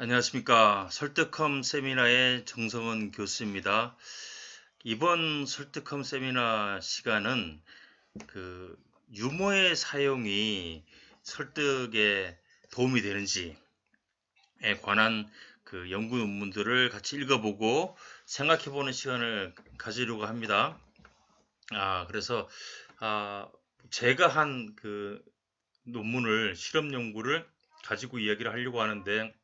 안녕하십니까. 설득컴 세미나의 정성원 교수입니다. 이번 설득컴 세미나 시간은 그 유머의 사용이 설득에 도움이 되는지에 관한 그 연구 논문들을 같이 읽어보고 생각해보는 시간을 가지려고 합니다. 그래서 제가 한 그 논문을 실험 연구를 가지고 이야기를 하려고 하는데,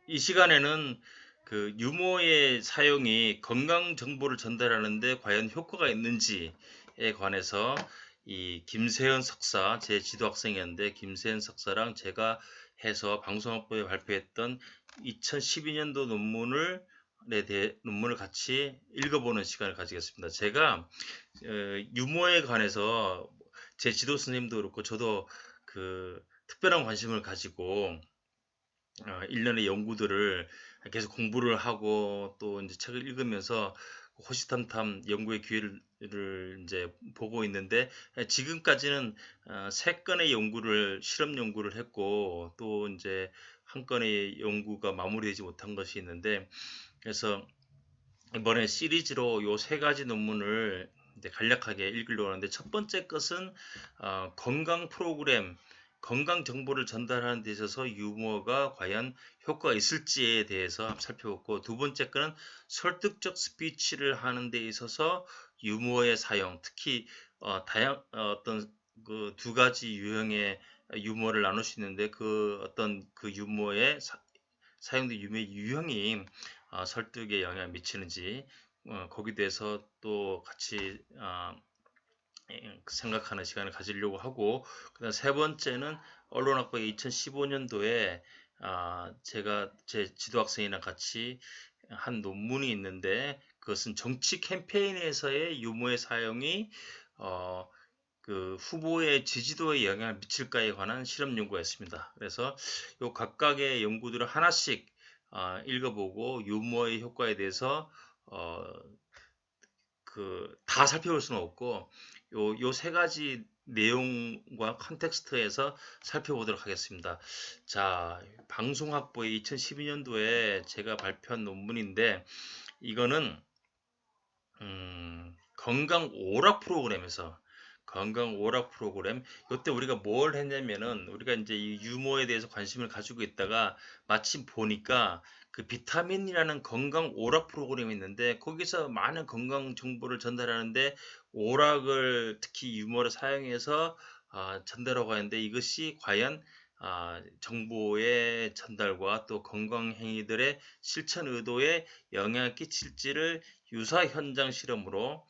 이 시간에는 그 유머의 사용이 건강 정보를 전달하는데 과연 효과가 있는지에 관해서 이 김세현 석사, 제 지도 학생이었는데 김세현 석사랑 제가 해서 방송학부에 발표했던 2012년도 논문을 같이 읽어보는 시간을 가지겠습니다. 제가 유머에 관해서 제 지도 선생님도 그렇고 저도 그 특별한 관심을 가지고 1년의 연구들을 계속 공부를 하고 또 이제 책을 읽으면서 호시탐탐 연구의 기회를 이제 보고 있는데, 지금까지는 3건의 실험 연구를 했고 또 이제 한 건의 연구가 마무리되지 못한 것이 있는데, 그래서 이번에 시리즈로 요 3가지 논문을 이제 간략하게 읽으려고 하는데, 첫 번째 것은 건강 프로그램, 건강 정보를 전달하는 데 있어서 유머가 과연 효과가 있을지에 대해서 살펴보고, 두 번째 거는 설득적 스피치를 하는 데 있어서 유머의 사용, 특히 어떤 그 2가지 유형의 유머를 나눌 수 있는데, 그 어떤 그 유머의 사용된 유머의 유형이 설득에 영향을 미치는지, 거기에 대해서 또 같이 생각하는 시간을 가지려고 하고, 그다음 세 번째는 언론학부의 2015년도에 제가 제 지도학생이랑 같이 한 논문이 있는데, 그것은 정치 캠페인에서의 유머의 사용이 그 후보의 지지도에 영향을 미칠까에 관한 실험 연구였습니다. 그래서 요 각각의 연구들을 하나씩 읽어보고 유머의 효과에 대해서 다 살펴볼 수는 없고 요 3가지 내용과 컨텍스트에서 살펴보도록 하겠습니다. 자, 방송학부의 2012년도에 제가 발표한 논문인데, 이거는 건강 오락 프로그램, 이때 우리가 뭘 했냐면은, 우리가 이제 이 유머에 대해서 관심을 가지고 있다가 마침 보니까 그 비타민이라는 건강 오락 프로그램이 있는데, 거기서 많은 건강 정보를 전달하는데 오락을 특히 유머를 사용해서 전달하고 하는데, 이것이 과연 정보의 전달과 또 건강 행위들의 실천 의도에 영향을 끼칠지를 유사 현장 실험으로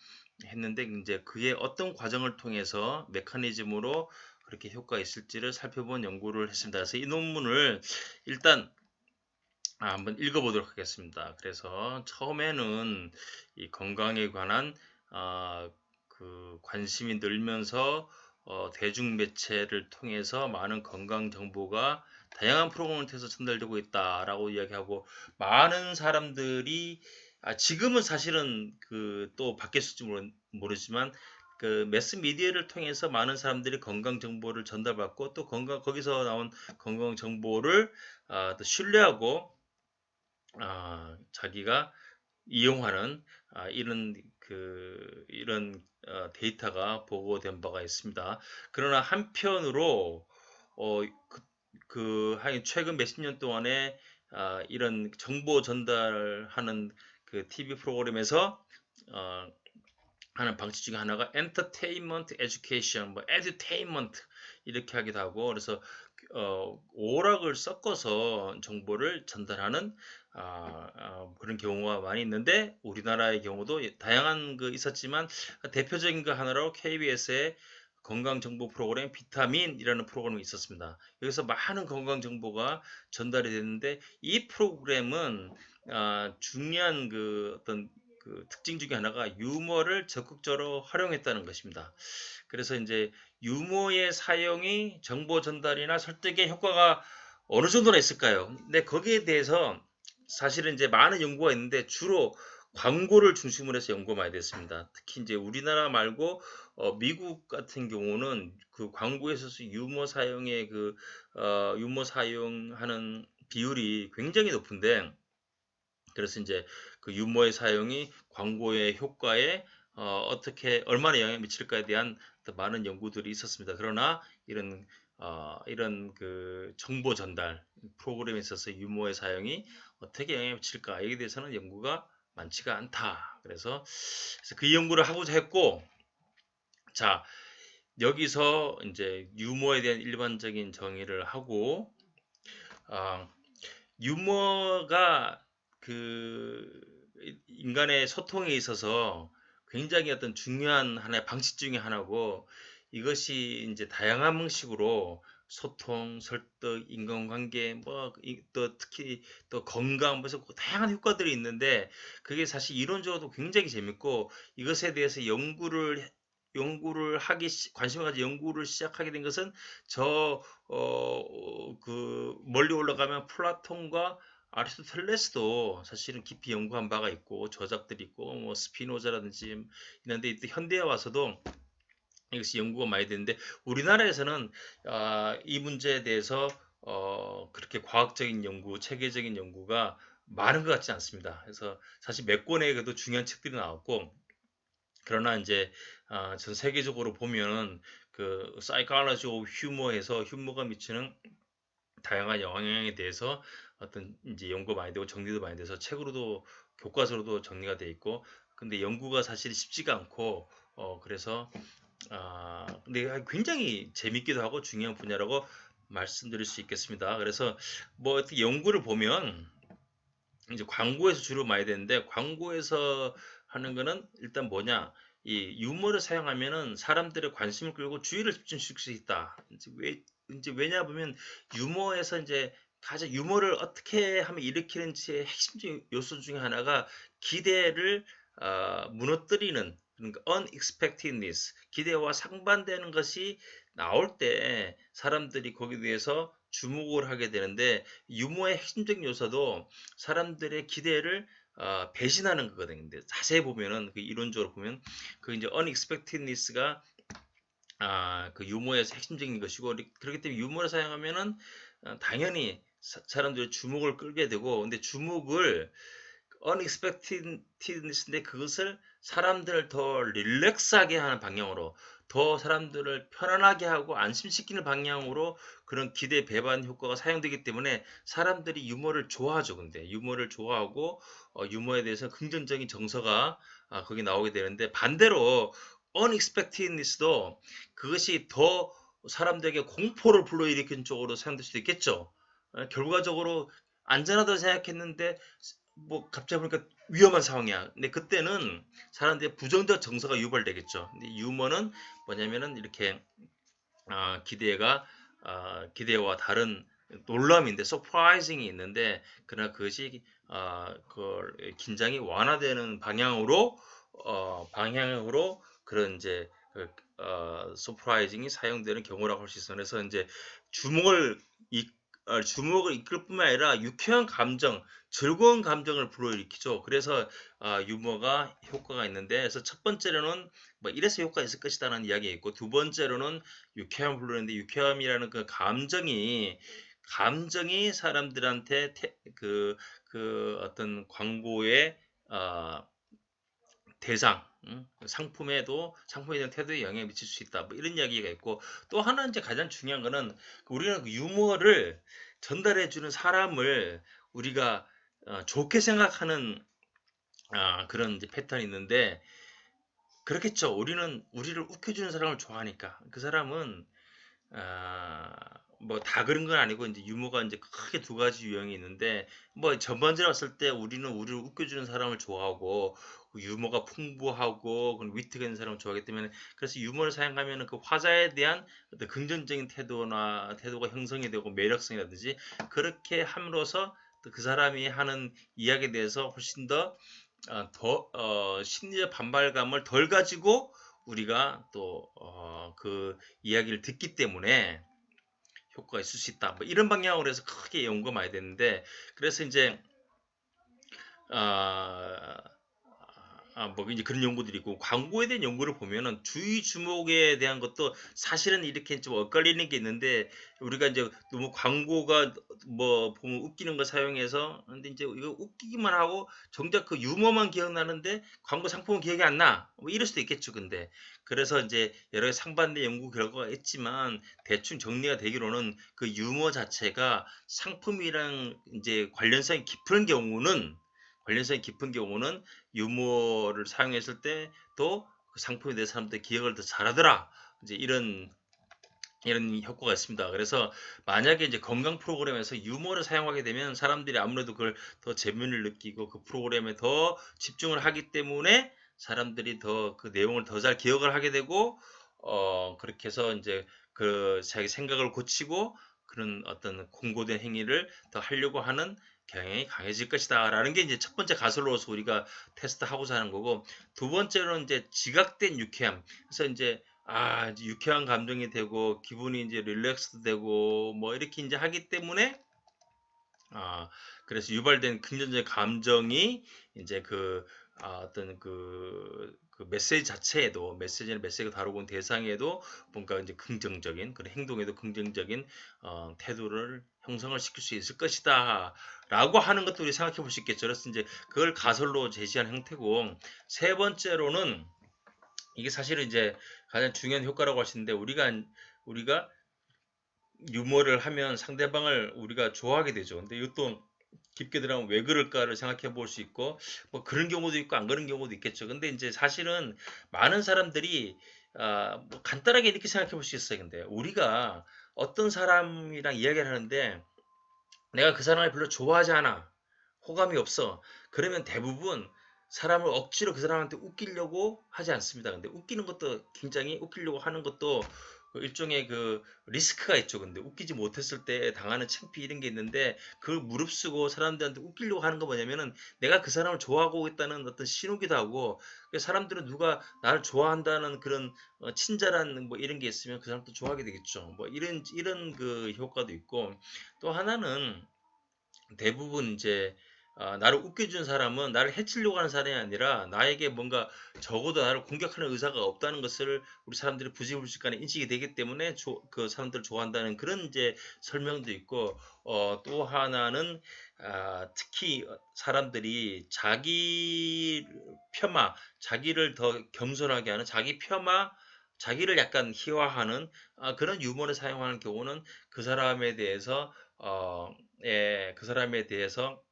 했는데, 이제 그게 어떤 과정을 통해서 메커니즘으로 그렇게 효과가 있을지를 살펴본 연구를 했습니다. 그래서 이 논문을 일단 한번 읽어보도록 하겠습니다. 그래서 처음에는 이 건강에 관한 그 관심이 늘면서 대중매체를 통해서 많은 건강 정보가 다양한 프로그램을 통해서 전달되고 있다라고 이야기하고, 많은 사람들이 지금은 사실은 그 또 바뀌었을지 모르지만 그 매스 미디어를 통해서 많은 사람들이 건강 정보를 전달받고, 또 거기서 나온 건강 정보를 또 신뢰하고 자기가 이용하는 이런 데이터가 보고된 바가 있습니다. 그러나 한편으로 어, 최근 몇십 년 동안에 이런 정보 전달하는 그 TV 프로그램에서 하는 방식 중에 하나가 엔터테인먼트 에듀케이션, 뭐 에듀테인먼트 이렇게 하기도 하고, 그래서 오락을 섞어서 정보를 전달하는 그런 경우가 많이 있는데, 우리나라의 경우도 다양한 그 있었지만 대표적인 거 하나로 KBS의 건강 정보 프로그램 비타민이라는 프로그램이 있었습니다. 여기서 많은 건강 정보가 전달이 됐는데, 이 프로그램은 중요한 그 어떤 그 특징 중에 하나가 유머를 적극적으로 활용했다는 것입니다. 그래서 이제 유머의 사용이 정보 전달이나 설득에 효과가 어느 정도나 있을까요? 근데 거기에 대해서 사실은 이제 많은 연구가 있는데, 주로 광고를 중심으로 해서 연구가 많이 됐습니다. 특히 이제 우리나라 말고 미국 같은 경우는 그 광고에 있어서 유머 사용하는 비율이 굉장히 높은데, 그래서 이제 그 유머의 사용이 광고의 효과에 어떻게 얼마나 영향을 미칠까에 대한 더 많은 연구들이 있었습니다. 그러나 이런 그 정보 전달 프로그램에 있어서 유머의 사용이 어떻게 영향을 미칠까에 대해서는 연구가 많지가 않다. 그래서 그 연구를 하고자 했고, 자, 여기서 이제 유머에 대한 일반적인 정의를 하고, 아, 유머가 그 인간의 소통에 있어서 굉장히 어떤 중요한 하나의 방식 중에 하나고, 이것이 이제 다양한 방식으로 소통, 설득, 인간관계, 또 특히 또 건강, 그래서 다양한 효과들이 있는데, 그게 사실 이론적으로도 굉장히 재밌고, 이것에 대해서 연구를 관심을 가지고 연구를 시작하게 된 것은 멀리 올라가면 플라톤과 아리스토텔레스도 사실은 깊이 연구한 바가 있고 저작들이 있고 뭐 스피노자라든지 있는데 현대에 와서도 이것이 연구가 많이 되는데, 우리나라에서는 이 문제에 대해서 그렇게 과학적인 연구, 체계적인 연구가 많은 것 같지 않습니다. 그래서 사실 몇 권의 그래도 중요한 책들이 나왔고, 그러나 이제 전 세계적으로 보면은 그 사이콜로지 오브 휴머에서 휴머가 미치는 다양한 영향에 대해서 어떤 이제 연구가 많이 되고 정리도 많이 돼서 책으로도 교과서로도 정리가 돼 있고, 근데 연구가 사실 쉽지가 않고 그래서 근데 굉장히 재밌기도 하고 중요한 분야라고 말씀드릴 수 있겠습니다. 그래서 뭐 어떻게 연구를 보면 이제 광고에서 주로 많이 되는데, 광고에서 하는 거는 일단 뭐냐, 이 유머를 사용하면은 사람들의 관심을 끌고 주의를 집중시킬 수 있다. 이제 왜냐 보면 유머에서 이제 가장 유머를 어떻게 하면 일으키는지의 핵심적인 요소 중에 하나가 기대를 무너뜨리는, 그러니까 unexpectedness, 기대와 상반되는 것이 나올 때 사람들이 거기에 대해서 주목을 하게 되는데, 유머의 핵심적인 요소도 사람들의 기대를 배신하는 거거든요. 근데 자세히 보면은 그 이론적으로 보면 그 이제 unexpectedness가 그 유머에서 핵심적인 것이고, 그렇기 때문에 유머를 사용하면은 당연히 사람들의 주목을 끌게 되고, 근데 주목을 unexpectedness인데 그것을 사람들을 더 릴렉스하게 하는 방향으로, 더 사람들을 편안하게 하고 안심시키는 방향으로 그런 기대 배반 효과가 사용되기 때문에 사람들이 유머를 좋아하죠. 근데 유머를 좋아하고 유머에 대해서 긍정적인 정서가 거기 나오게 되는데, 반대로 unexpectedness도 그것이 더 사람들에게 공포를 불러일으키는 쪽으로 사용될 수도 있겠죠. 결과적으로 안전하다고 생각했는데 뭐 갑자기 보니까 위험한 상황이야. 근데 그때는 사람들의 부정적 정서가 유발되겠죠. 근데 유머는 뭐냐면은 이렇게 기대와 다른 놀람인데 서프라이징이 있는데, 그러나 그것이 그 긴장이 완화되는 방향으로 그런 이제 서프라이징이 사용되는 경우라고 할 수 있어요. 그래서 이제 주목을 주목을 이끌 뿐만 아니라 유쾌한 감정, 즐거운 감정을 불러일으키죠. 그래서 유머가 효과가 있는데, 그래서 첫 번째로는 뭐 이래서 효과가 있을 것이다라는 이야기가 있고, 두 번째로는 유쾌함을 불러내는데, 유쾌함이라는 그 감정이 사람들한테 그 어떤 광고의 대상, 상품에 대한 태도에 영향을 미칠 수 있다. 뭐 이런 이야기가 있고, 또 하나 이제 가장 중요한 거는 우리는 그 유머를 전달해 주는 사람을 우리가 좋게 생각하는 그런 이제 패턴이 있는데, 그렇겠죠. 우리를 웃겨주는 사람을 좋아하니까. 그 사람은 뭐 다 그런 건 아니고, 이제 유머가 이제 크게 두 가지 유형이 있는데, 뭐 전반적으로 봤을 때 우리는 우리를 웃겨주는 사람을 좋아하고, 유머가 풍부하고 위트가 있는 사람을 좋아하기 때문에, 그래서 유머를 사용하면 그 화자에 대한 어떤 긍정적인 태도가 형성이 되고 매력성이라든지, 그렇게 함으로써 또그 사람이 하는 이야기에 대해서 훨씬 더 심리적 반발감을 덜 가지고 우리가 또 그 이야기를 듣기 때문에 효과가 있을 수 있다. 뭐 이런 방향으로 해서 크게 연구가 많이 됐는데, 그래서 이제 뭐 이제 그런 연구들이 있고 광고에 대한 연구를 보면은 주의 주목에 대한 것도 사실은 이렇게 좀 엇갈리는 게 있는데 우리가 이제 너무 광고가 뭐 보면 웃기는 거 사용해서 근데 이제 이거 웃기기만 하고 정작 그 유머만 기억나는데 광고 상품은 기억이 안 나. 뭐 이럴 수도 있겠죠. 근데 그래서 이제 여러 가지 상반된 연구 결과가 있지만 대충 정리가 되기로는 그 유머 자체가 상품이랑 이제 관련성이 깊은 경우는 유머를 사용했을 때도 그 상품에 대해 사람들이 기억을 더 잘하더라. 이제 이런 효과가 있습니다. 그래서 만약에 이제 건강 프로그램에서 유머를 사용하게 되면 사람들이 아무래도 그걸 더 재미를 느끼고 그 프로그램에 더 집중을 하기 때문에 사람들이 더 그 내용을 더 잘 기억을 하게 되고 그렇게 해서 이제 그 자기 생각을 고치고 그런 어떤 공고된 행위를 더 하려고 하는 경향이 강해질 것이다라는 게 이제 첫 번째 가설로서 우리가 테스트하고자 하는 거고 두 번째로는 이제 지각된 유쾌함. 그래서 이제 이제 유쾌한 감정이 되고 기분이 이제 릴렉스 되고 뭐 이렇게 이제 하기 때문에 그래서 유발된 긍정적인 감정이 이제 어떤 그 메시지 자체에도 메시지가 다루고 있는 대상에도 뭔가 이제 긍정적인 그런 행동에도 긍정적인 태도를 형성을 시킬 수 있을 것이다라고 하는 것도 우리 생각해 볼 수 있겠죠. 그래서 이제 그걸 가설로 제시한 형태고 세 번째로는 이게 사실은 이제 가장 중요한 효과라고 할 수 있는데 우리가 유머를 하면 상대방을 우리가 좋아하게 되죠. 근데 이것도 깊게 들어가면 왜 그럴까를 생각해 볼 수 있고 뭐 그런 경우도 있고 안 그런 경우도 있겠죠. 근데 이제 사실은 많은 사람들이 뭐 간단하게 이렇게 생각해 볼 수 있어요. 근데 우리가 어떤 사람이랑 이야기를 하는데 내가 그 사람을 별로 좋아하지 않아. 호감이 없어. 그러면 대부분 사람을 억지로 그 사람한테 웃기려고 하지 않습니다. 근데 웃기는 것도 굉장히 웃기려고 하는 것도 그 일종의 그 리스크가 있죠. 근데 웃기지 못했을 때 당하는 창피 이런 게 있는데 그걸 무릅쓰고 사람들한테 웃기려고 하는 거 뭐냐면은 내가 그 사람을 좋아하고 있다는 어떤 신호기도 하고 사람들은 누가 나를 좋아한다는 그런 친절한 뭐 이런 게 있으면 그 사람도 좋아하게 되겠죠. 뭐 이런 그 효과도 있고 또 하나는 대부분 이제 나를 웃겨준 사람은 나를 해치려고 하는 사람이 아니라 나에게 뭔가 적어도 나를 공격하는 의사가 없다는 것을 우리 사람들이 부지불식간에 인식이 되기 때문에 그 사람들을 좋아한다는 그런 이제 설명도 있고 또 하나는 특히 사람들이 자기를 더 겸손하게 하는 자기를 약간 희화하는 그런 유머를 사용하는 경우는 그 사람에 대해서 그 사람에 대해서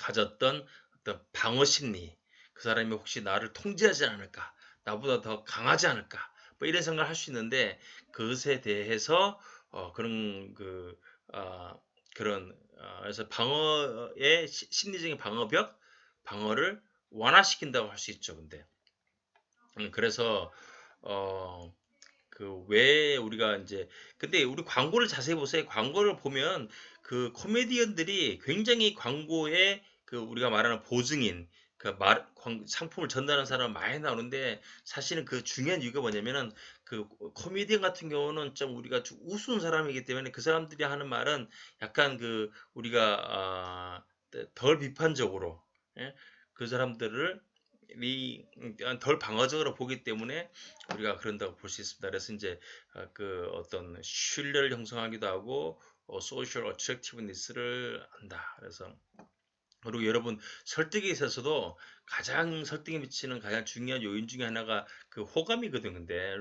가졌던 어떤 방어 심리, 그 사람이 혹시 나를 통제하지 않을까, 나보다 더 강하지 않을까, 뭐 이런 생각을 할 수 있는데 그것에 대해서 그런 그래서 방어의 심리적인 방어를 완화시킨다고 할 수 있죠. 근데 그래서 어, 왜 우리가 이제 근데 우리 광고를 자세히 보세요. 광고를 보면 그 코미디언들이 굉장히 광고에 그 우리가 말하는 보증인 상품을 전달하는 사람 많이 나오는데 사실은 그 중요한 이유가 뭐냐면은 그 코미디언 같은 경우는 좀 우리가 좀 우스운 사람이기 때문에 그 사람들이 하는 말은 약간 그 우리가 덜 비판적으로 예? 그 사람들을 덜 방어적으로 보기 때문에 우리가 그런다고 볼 수 있습니다. 그래서 이제 그 어떤 신뢰를 형성하기도 하고 소셜 어트랙티브니스를 한다. 그래서 그리고 여러분 설득에 있어서도 가장 설득에 미치는 가장 중요한 요인 중에 하나가 그 호감이거든. 근데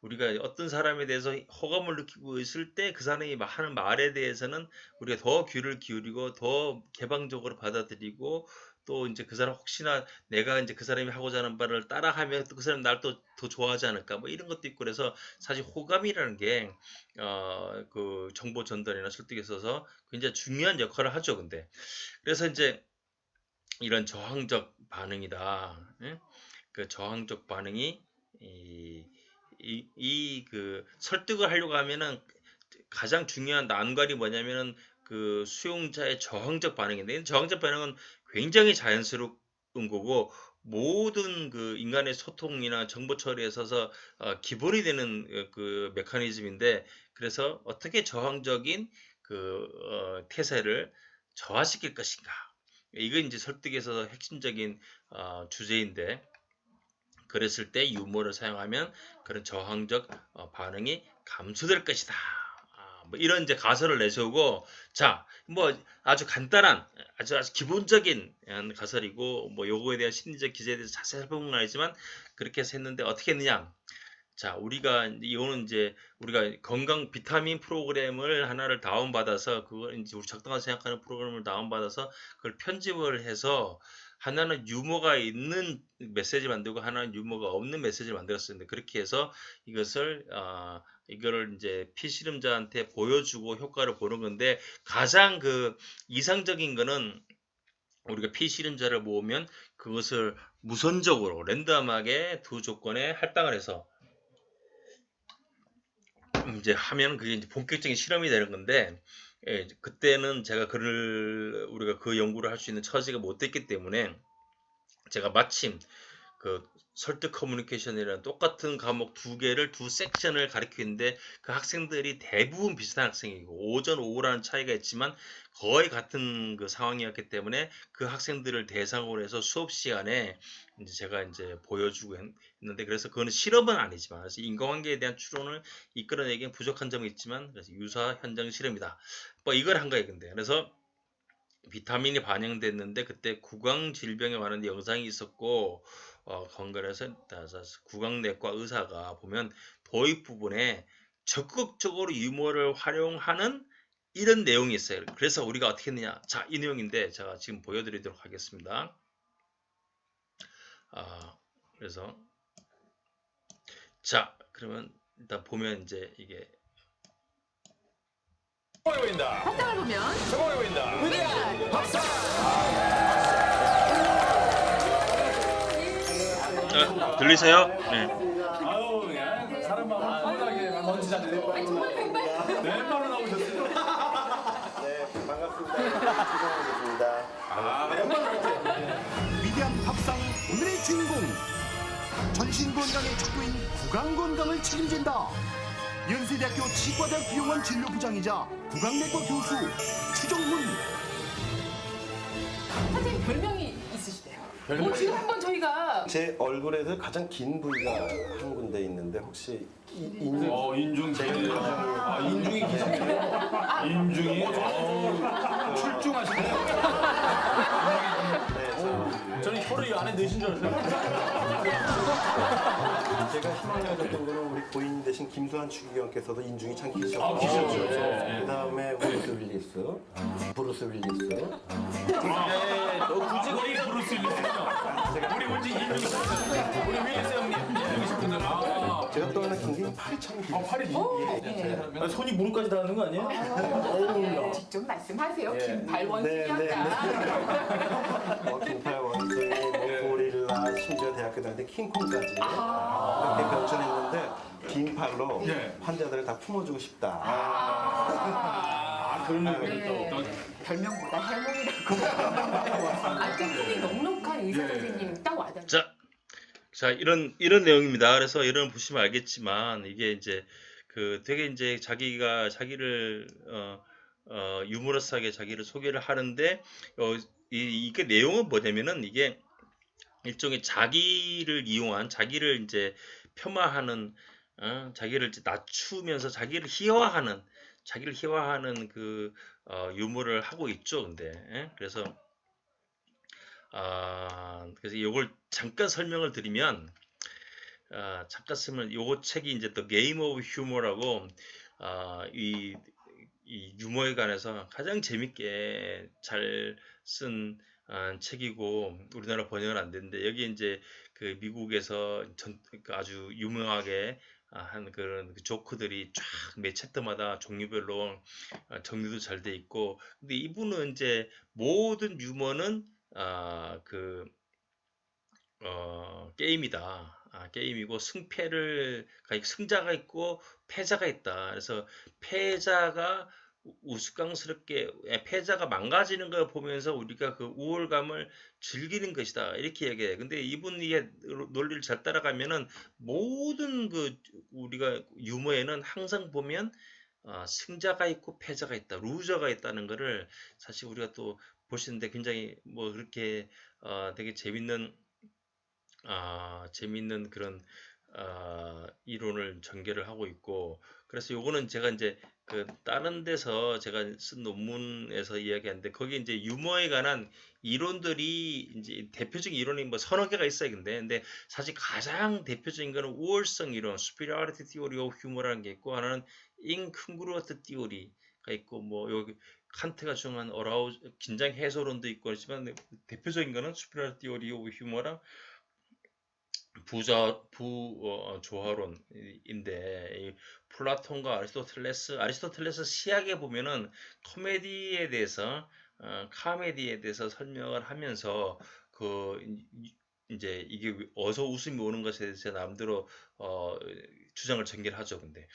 우리가 어떤 사람에 대해서 호감을 느끼고 있을 때 그 사람이 하는 말에 대해서는 우리가 더 귀를 기울이고 더 개방적으로 받아들이고 또 이제 그 사람 혹시나 내가 이제 그 사람이 하고자 하는 말을 따라하면 또 그 사람 날 또 더 좋아하지 않을까 뭐 이런 것도 있고 그래서 사실 호감이라는 게 그 정보 전달이나 설득에 있어서 굉장히 중요한 역할을 하죠. 근데 그래서 이제 이런 저항적 반응이다. 예? 그 저항적 반응이 그 설득을 하려고 하면은 가장 중요한 난관이 뭐냐면은 그 수용자의 저항적 반응인데 이 저항적 반응은 굉장히 자연스러운 거고 모든 그 인간의 소통이나 정보 처리에 있어서 기본이 되는 그 메커니즘인데 그래서 어떻게 저항적인 태세를 저하시킬 것인가 이거 이제 설득에서 핵심적인 주제인데, 그랬을 때 유머를 사용하면 그런 저항적 반응이 감소될 것이다. 뭐 이런 이제 가설을 내세우고, 자, 뭐 아주 간단한 아주 기본적인 가설이고, 뭐 요거에 대한 심리적 기제에 대해서 자세히 살펴보는 건 아니지만 그렇게 해서 했는데 어떻게 했느냐? 자, 이거는 이제 우리가 건강 비타민 프로그램을 하나를 다운받아서, 그걸 이제 우리 적당하게 생각하는 프로그램을 다운받아서 그걸 편집을 해서 하나는 유머가 있는 메시지 만들고 하나는 유머가 없는 메시지를 만들었었는데, 그렇게 해서 이거를 이제 피실험자한테 보여주고 효과를 보는 건데, 가장 그 이상적인 거는 우리가 피실험자를 모으면 그것을 무선적으로 랜덤하게 두 조건에 할당을 해서 이제 하면 그게 이제 본격적인 실험이 되는 건데, 그때는 우리가 그 연구를 할 수 있는 처지가 못 됐기 때문에 제가 마침 그 설득 커뮤니케이션이라는 똑같은 과목 두 개를 두 섹션을 가르치는데, 그 학생들이 대부분 비슷한 학생이고 오전 오후라는 차이가 있지만 거의 같은 그 상황이었기 때문에 그 학생들을 대상으로 해서 수업 시간에 이제 제가 이제 보여주고 했는데, 그래서 그거는 실험은 아니지만, 그래서 인과관계에 대한 추론을 이끌어내기엔 부족한 점이 있지만, 그래서 유사 현장 실험이다. 뭐 이걸 한 거예요. 근데 그래서 비타민이 반영됐는데 그때 구강 질병에 관한 영상이 있었고, 건강에서 구강내과 의사가 보면 도입 부분에 적극적으로 유머를 활용하는 이런 내용이 있어요. 그래서 우리가 어떻게 했느냐? 자, 이 내용인데 제가 지금 보여드리도록 하겠습니다. 그래서 자, 그러면 일단 보면 이제 이게 성공해 보인다. 합당을 보면 성공해 보인다. 위대한 박사. 들리세요? 네. 아유, 그냥 사람 마음 편하게 던지자니. 정말 백발. 왼발로 나오셨어요. 네, 반갑습니다. 김성호입니다. 위대한 밥상 오늘의 주인공 전신 건강의 척도인 구강 건강을 책임진다. 연세대학교 치과대학 비용원 진료부장이자 구강내과 교수 추정훈. 선생님 별명이 있으시대요. 별명이? 지금 한번 저희가 제 얼굴에서 가장 긴 부위가 한 군데 있는데 혹시 인중 인중 제일. 인중이 기시네요. 인중이. 출중하시네요. 저는 혀를 이 안에 넣으신 줄 알았어요. 제가 희망을 가졌던 거는 우리 고인 대신 김수환 추기경께서도 인중이 참 기셨고, 기셨죠. 그다음에 브루스 윌리스. 굳이 거기 브루스 윌리스요. 우리 뭔지 인중이 있어요. 우리 윌리스 형님. 인중이 싶은데. 제가 또 하나 굉장히 팔이 참 길어요. 팔이 손이 무릎까지 닿는 거 아니에요? 직접 말씀하세요. 예. 김발원 네, 수기한다. 긴팔 원숭이, 고릴라, 심지어 대학교 다닐 때 킹콩까지 이렇게 변천했는데 긴 팔로 네. 환자들을 다 품어주고 싶다. 그런 네. 또. 별명보다 해몽이라고. 좀 손이 넉넉한 의사 선생님 딱 와닿네. 자, 이런 내용입니다. 그래서 이런 보시면 알겠지만, 이게 이제 되게 이제 자기를 유머러스하게 자기를 소개를 하는데, 이게 내용은 뭐냐면은, 이게 일종의 자기를 이용한, 자기를 이제 폄하하는, 자기를 이제 낮추면서 자기를 희화화하는 그 유머를 하고 있죠. 근데 그래서 이걸 잠깐 설명을 드리면, 요거 책이 이제 The Game of Humor라고, 이 유머에 관해서 가장 재밌게 잘 쓴 책이고, 우리나라 번역은 안 됐는데, 여기 이제 그 미국에서 그 아주 유명하게 한 그런 그 조크들이 쫙 매 챕터마다 종류별로 정리도 잘 돼 있고, 근데 이분은 이제 모든 유머는 게임이다. 게임이고 승자가 있고 패자가 있다. 그래서 패자가 우스꽝스럽게 패자가 망가지는 걸 보면서 우리가 그 우월감을 즐기는 것이다. 이렇게 얘기해요. 근데 이분이 논리를 잘 따라가면은 모든 그 우리가 유머에는 항상 보면 승자가 있고 패자가 있다, 루저가 있다는 거를 사실 우리가 또 볼 수 있는데 굉장히 뭐 그렇게 되게 재밌는 그런 이론을 전개를 하고 있고 그래서 요거는 제가 이제 그 다른 데서 제가 쓴 논문에서 이야기하는데 거기 이제 유머에 관한 이론들이 이제 대표적인 이론이 뭐 서너 개가 있어요. 근데 사실 가장 대표적인 거는 우월성 이론, superiority theory of humor라는 게 있고 하나는 incongruent theory가 있고 뭐 여기 칸트가 주장한 긴장 해소론도 있고 그렇지만 대표적인 거는 superiority theory of humor랑 조화론인데 이 플라톤과 아리스토텔레스 시학에 보면은 코미디에 대해서 카메디에 대해서 설명을 하면서 그 이제 이게 어디서 웃음이 오는 것에 대해서 남대로 주장을 전개하죠. 근데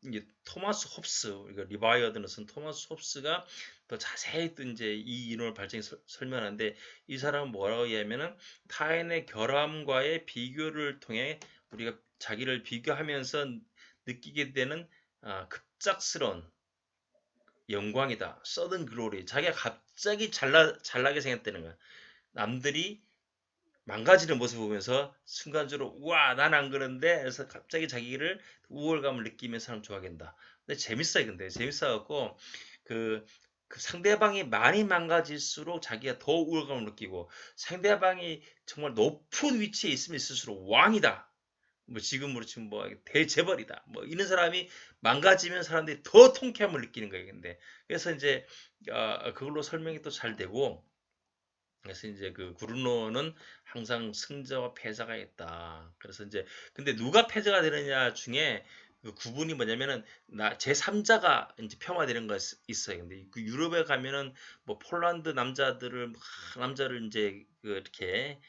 이제 토마스 홉스 우리가 리바이어드는 쓴 토마스 홉스가 더 자세히 또 이제 이 이론을 발전히 설명하는데 이 사람은 뭐라고 얘기하면은 타인의 결함과의 비교를 통해 우리가 자기를 비교하면서 느끼게 되는 급작스러운 영광이다. sudden glory. 자기가 갑자기 잘나게 생겼다는 거야. 남들이 망가지는 모습을 보면서 순간적으로 우와 난 안 그런데 그래서 갑자기 자기를 우월감을 느끼면서 사람 좋아한다. 근데 재밌어요. 근데 재밌어갖고 그 상대방이 많이 망가질수록 자기가 더 우월감을 느끼고 상대방이 정말 높은 위치에 있으면 있을수록 왕이다. 뭐 지금으로 치면 뭐 대재벌이다. 뭐 이런 사람이 망가지면 사람들이 더 통쾌함을 느끼는 거예요. 근데 그래서 이제 그걸로 설명이 또 잘 되고 그래서 이제 그 구르노는 항상 승자와 패자가 있다. 그래서 이제 근데 누가 패자가 되느냐 중에 그 구분이 뭐냐면은 제3자가 이제 평화되는 거 있어요. 근데 그 유럽에 가면은 뭐 폴란드 남자를 이제 그 이렇게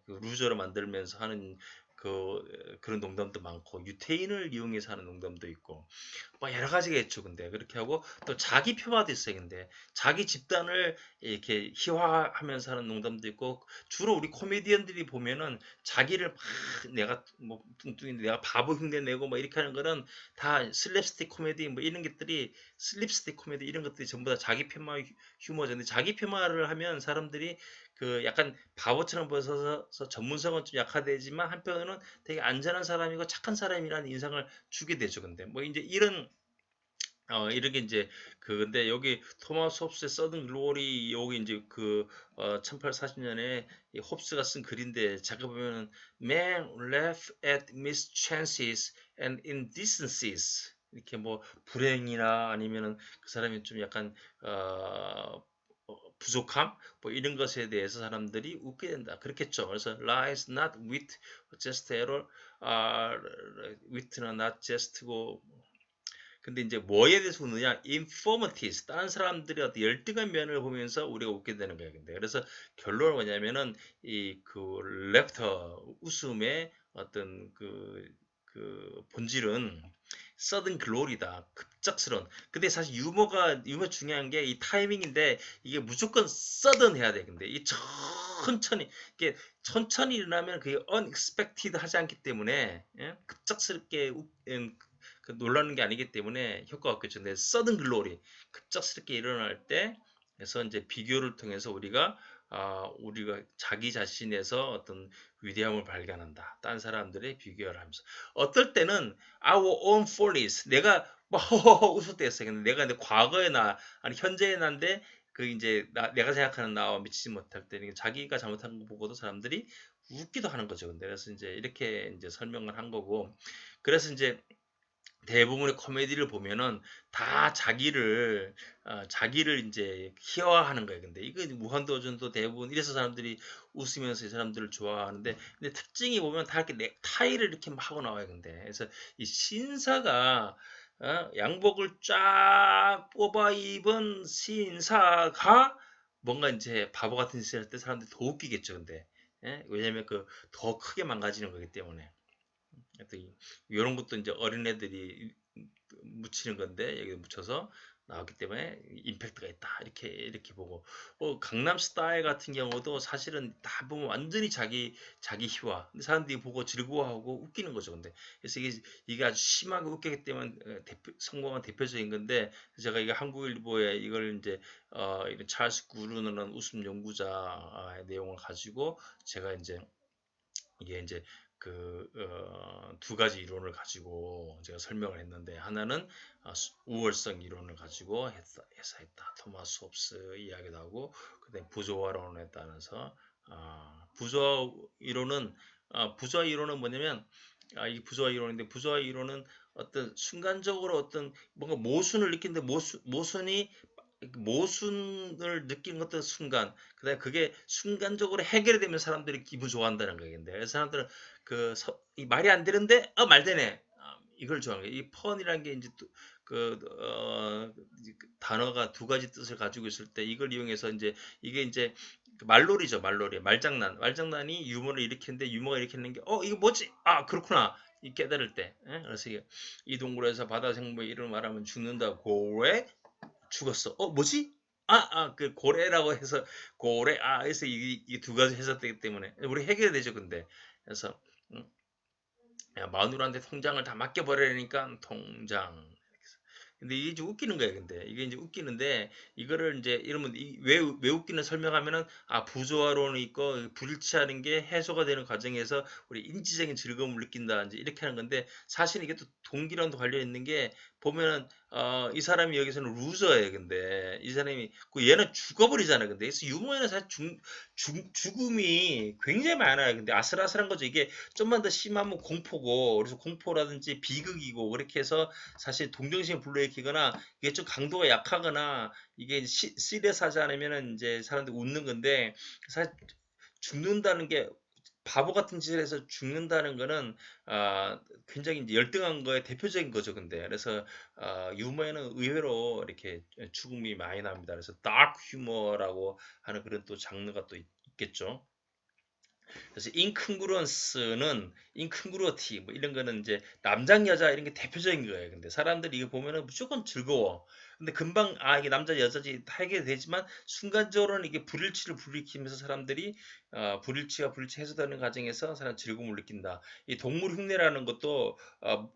그 루저로 만들면서 하는 그런 농담도 많고 유태인을 이용해서 하는 농담도 있고 뭐 여러 가지가 있죠. 근데 그렇게 하고 또 자기 폄하도 있어요. 근데 자기 집단을 이렇게 희화하면서 하는 농담도 있고 주로 우리 코미디언들이 보면은 자기를 막 내가 뭐 뚱뚱인데 내가 바보 흉내 내고 뭐 이렇게 하는 거는 다 슬랩스틱 코미디 뭐 이런 것들이 슬립스틱 코미디 이런 것들이 전부 다 자기 폄하 휴머인데 자기 폄하를 하면 사람들이 그 약간 바보처럼 보여서 전문성은 좀 약화되지만 한편으로는 되게 안전한 사람이고 착한 사람이라는 인상을 주게 되죠. 근데 뭐 이제 이렇게 이제 근데 여기 토마스 홉스의 서든 글로리 여기 이제 1840년에 홉스가 쓴 글인데 잠깐 보면은 Man laugh at mischances and indecencies 이렇게 뭐 불행이나 아니면은 그 사람이 좀 약간 부족함 뭐 이런 것에 대해서 사람들이 웃게 된다 그렇겠죠. 그래서 lies not wit just error wit는 not just고 근데 이제 뭐에 대해서 웃느냐 infirmities 다른 사람들의 어떤 열등한 면을 보면서 우리가 웃게 되는 거예요. 근데 그래서 결론은 뭐냐면은 래프터 웃음의 어떤 그 본질은 sudden glory다. 급작스러운. 근데 사실 유머 중요한 게 이 타이밍인데 이게 무조건 sudden 해야 돼. 근데 이 이게 천천히 일어나면 그게 unexpected 하지 않기 때문에 급작스럽게 놀라는 게 아니기 때문에 효과가 없겠죠. 근데 sudden glory 급작스럽게 일어날 때 그래서 이제 비교를 통해서 우리가 자기 자신에서 어떤 위대함을 발견한다. 딴 사람들의 비교를 하면서. 어떨 때는 our own follies. 내가 막 웃을 때 있어요. 근데 내가 과거의 아니 현재의 나인데 이제 내가 생각하는 나와 미치지 못할 때 자기가 잘못한 거 보고도 사람들이 웃기도 하는 거죠. 근데 그래서 이제 이렇게 이제 설명을 한 거고. 그래서 이제 대부분의 코미디를 보면은 다 자기를 이제 희화화하는 거예요. 근데 이거 무한도전도 대부분 이래서 사람들이 웃으면서 이 사람들을 좋아하는데 근데 특징이 보면 다 이렇게 타이를 이렇게 막 하고 나와요. 근데 그래서 이 신사가 양복을 쫙 뽑아 입은 신사가 뭔가 이제 바보 같은 짓을 할 때 사람들이 더 웃기겠죠. 근데 왜냐면 더 크게 망가지는 거기 때문에. 이런 것도 이제 어린애들이 묻히는 건데 여기 묻혀서 나왔기 때문에 임팩트가 있다 이렇게 보고 강남 스타일 같은 경우도 사실은 다 보면 완전히 자기 희화 근데 사람들이 보고 즐거워하고 웃기는 거죠. 근데 그래서 이게 아주 심하게 웃기기 때문에 성공한 대표적인 건데 제가 이게 한국일보에 이걸 이제 이런 찰스 구르너라는 웃음 연구자의 내용을 가지고 제가 이게 이제 두 가지 이론을 가지고 제가 설명을 했는데 하나는 우월성 이론을 가지고 해서 했다. 토마스 홉스 이야기도 하고 그다음에 부조화론에 따라서 부조화 이론은 뭐냐면 이 부조화 이론인데 부조화 이론은 어떤 순간적으로 어떤 뭔가 모순을 느끼는데 모순을 느끼는 것도 순간, 그다음에 그게 순간적으로 해결이 되면 사람들이 기분 좋아한다는 거겠는데, 그래서 사람들은 이 말이 안 되는데 말 되네. 이걸 좋아하는 거예요. 이 펀이라는 게 이제 단어가 두 가지 뜻을 가지고 있을 때 이걸 이용해서 이게 이제 말놀이죠, 말놀이, 말장난이 유머를 일으키는데 유머가 일으키는 게 이거 뭐지? 그렇구나. 이 깨달을 때. 그래서 이 동굴에서 바다 생물의 이름을 말하면 죽는다. 고래 죽었어. 뭐지? 그 고래라고 해서 고래. 그래서 이 두 가지 해석되기 때문에 우리 해결되죠. 근데 그래서 마누라한테 통장을 다 맡겨버리니까 통장. 근데 이게 좀 웃기는 거예요. 근데 이게 이제 웃기는데 이거를 이제 이러면 왜 웃기는 설명하면은 부조화론이 있고 불일치하는 게 해소가 되는 과정에서 우리 인지적인 즐거움을 느낀다 이제 이렇게 하는 건데 사실 이게 또 동기랑도 관련 있는 게 보면은 이 사람이 여기서는 루저예요. 근데 이 사람이 얘는 죽어버리잖아요. 근데 그래서 유머에는 사실 죽음이 굉장히 많아요. 근데 아슬아슬한 거죠. 이게 좀만 더 심하면 공포고 그래서 공포라든지 비극이고 그렇게 해서 사실 동정심을 불러일으키거나 이게 좀 강도가 약하거나 이게 시리어스하지 않으면은 이제 사람들이 웃는 건데 사실 죽는다는 게 바보 같은 짓을 해서 죽는다는 거는 굉장히 이제 열등한 거의 대표적인 거죠. 근데 그래서 유머에는 의외로 이렇게 죽음이 많이 납니다. 그래서 다크 휴머라고 하는 그런 또 장르가 또 있겠죠. 그래서 인컨그루어티 뭐 이런 거는 이제 남장 여자 이런 게 대표적인 거예요. 근데 사람들이 이거 보면은 무조건 즐거워. 근데 금방 이게 남자 여자지 하게 되지만 순간적으로는 이게 불일치를 불일으키면서 사람들이 불일치가 해소되는 과정에서 사람 즐거움을 느낀다. 이 동물 흉내라는 것도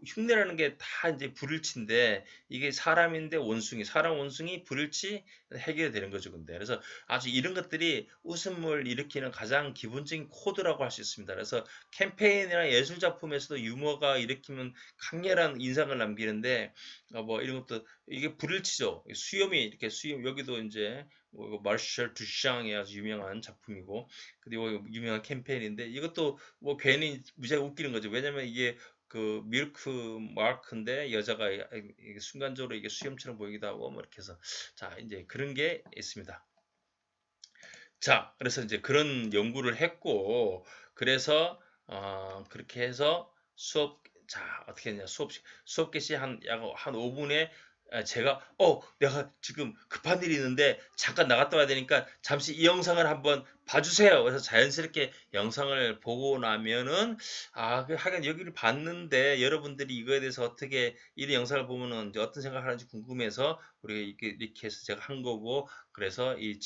흉내라는 게 다 이제 불일치인데 이게 사람인데 사람 원숭이 불일치 해결되는 거죠. 근데 그래서 아주 이런 것들이 웃음을 일으키는 가장 기본적인 코드라고 할 수 있습니다. 그래서 캠페인이나 예술 작품에서도 유머가 일으키면 강렬한 인상을 남기는데 뭐 이런 것도 이게 불일치죠. 수염 여기도 이제 마르셜 두샹이 아주 유명한 작품이고 그리고 유명한 캠페인인데 이것도 뭐 괜히 무지하게 웃기는 거죠. 왜냐면 이게 그 밀크 마크인데 여자가 이게 순간적으로 이게 수염처럼 보이기도 하고 뭐 이렇게 해서 자 이제 그런 게 있습니다. 자, 그래서 이제 그런 연구를 했고, 그래서, 그렇게 해서 어떻게 했냐, 수업 개시 한 5분에 제가, 내가 지금 급한 일이 있는데 잠깐 나갔다 와야 되니까 잠시 이 영상을 한번 봐주세요. 그래서 자연스럽게 영상을 보고 나면은, 하긴 여기를 봤는데 여러분들이 이거에 대해서 어떻게, 이 영상을 보면은 이제 어떤 생각을 하는지 궁금해서 우리가 이렇게 해서 제가 한 거고, 그래서 이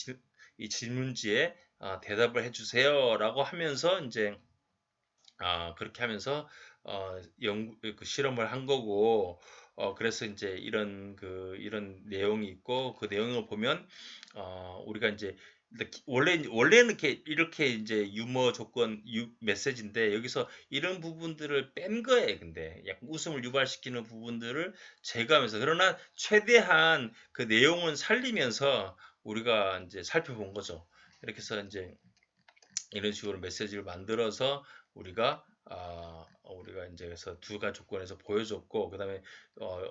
질문지에 대답을 해주세요 라고 하면서 이제 그렇게 하면서 그 실험을 한 거고 그래서 이제 이런 내용이 있고 그 내용을 보면 우리가 이제 원래는 이렇게 이제 유머 조건 메시지인데 여기서 이런 부분들을 뺀 거예요. 근데 약간 웃음을 유발시키는 부분들을 제거하면서 그러나 최대한 그 내용은 살리면서 우리가 이제 살펴본 거죠. 이렇게 해서 이제 이런 식으로 메시지를 만들어서 우리가 이제 그래서 두 가지 조건에서 보여줬고 그다음에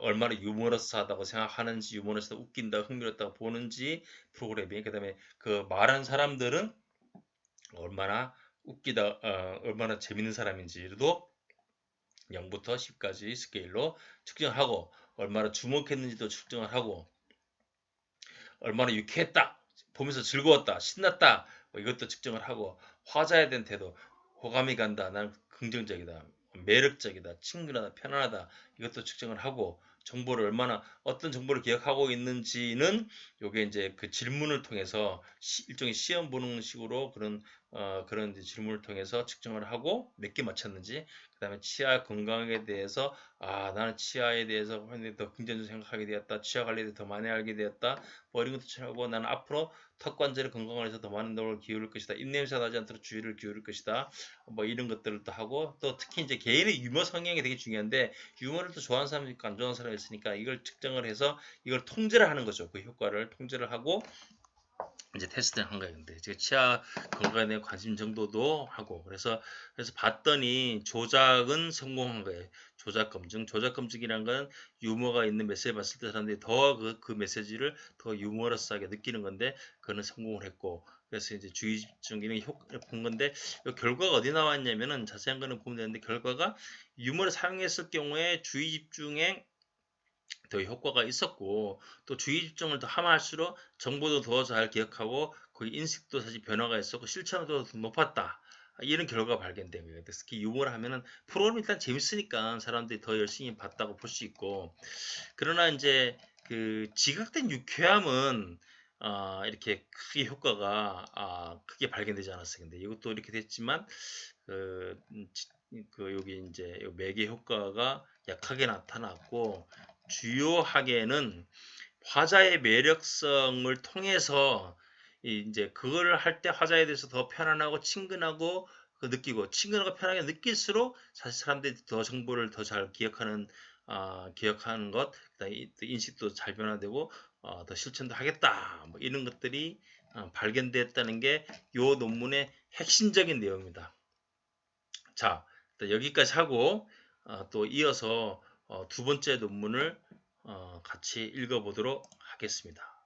얼마나 유머러스하다고 생각하는지 유머러스하다 웃긴다 흥미롭다고 보는지 프로그램이 그다음에 그 말한 사람들은 얼마나 웃기다 얼마나 재밌는 사람인지도 0부터 10까지 스케일로 측정하고 얼마나 주목했는지도 측정을 하고 얼마나 유쾌했다 보면서 즐거웠다 신났다 뭐 이것도 측정을 하고 화자에 대한 태도 호감이 간다 난 긍정적이다 매력적이다 친근하다 편안하다 이것도 측정을 하고 정보를 얼마나 어떤 정보를 기억하고 있는지는 요게 이제 그 질문을 통해서 일종의 시험 보는 식으로 그런 이제 질문을 통해서 측정을 하고 몇 개 맞췄는지, 그다음에 치아 건강에 대해서 나는 치아에 대해서 더 긍정적으로 생각하게 되었다, 치아 관리에 대해 더 많이 알게 되었다, 뭐 이런 것도 하고, 나는 앞으로 턱 관절의 건강을 위해서 더 많은 노력을 기울일 것이다, 입냄새가 나지 않도록 주의를 기울일 것이다, 뭐 이런 것들을 또 하고, 또 특히 이제 개인의 유머 성향이 되게 중요한데, 유머를 또 좋아하는 사람이 있고 안 좋아하는 사람이 있으니까 이걸 측정을 해서 이걸 통제를 하는 거죠. 그 효과를 통제를 하고 이제 테스트를 한 거예요. 근데 제가 치아 건강에 대한 관심 정도도 하고, 그래서 봤더니 조작은 성공한 거예요. 조작 검증이란 건 유머가 있는 메시지를 봤을 때 사람들이 더 그 메시지를 더 유머러스하게 느끼는 건데, 그거는 성공을 했고, 그래서 이제 주의 집중 기능이 효과를 본 건데, 이 결과가 어디 나왔냐면은 자세한 거는 보면 되는데, 결과가 유머를 사용했을 경우에 주의 집중에 더 효과가 있었고, 또 주의 집중을 더 하면 할수록 정보도 더 잘 기억하고 그 인식도 사실 변화가 있었고 실천도 더 높았다, 이런 결과가 발견된 거예요. 특히 유머를 하면은 프로그램이 일단 재밌으니까 사람들이 더 열심히 봤다고 볼 수 있고, 그러나 이제 그 지각된 유쾌함은 이렇게 크게 효과가 크게 발견되지 않았어요. 근데 이것도 이렇게 됐지만 그, 여기 이제 매개 효과가 약하게 나타났고, 주요하게는 화자의 매력성을 통해서 이제 그거를 할 때 화자에 대해서 더 편안하고 친근하고 느끼고, 친근하고 편하게 느낄수록 사실 사람들이 더 정보를 더 잘 기억하는 것, 그다음에 인식도 잘 변화되고 더 실천도 하겠다, 뭐 이런 것들이 발견됐다는 게 이 논문의 핵심적인 내용입니다. 자, 여기까지 하고 또 이어서 두 번째 논문을 같이 읽어보도록 하겠습니다.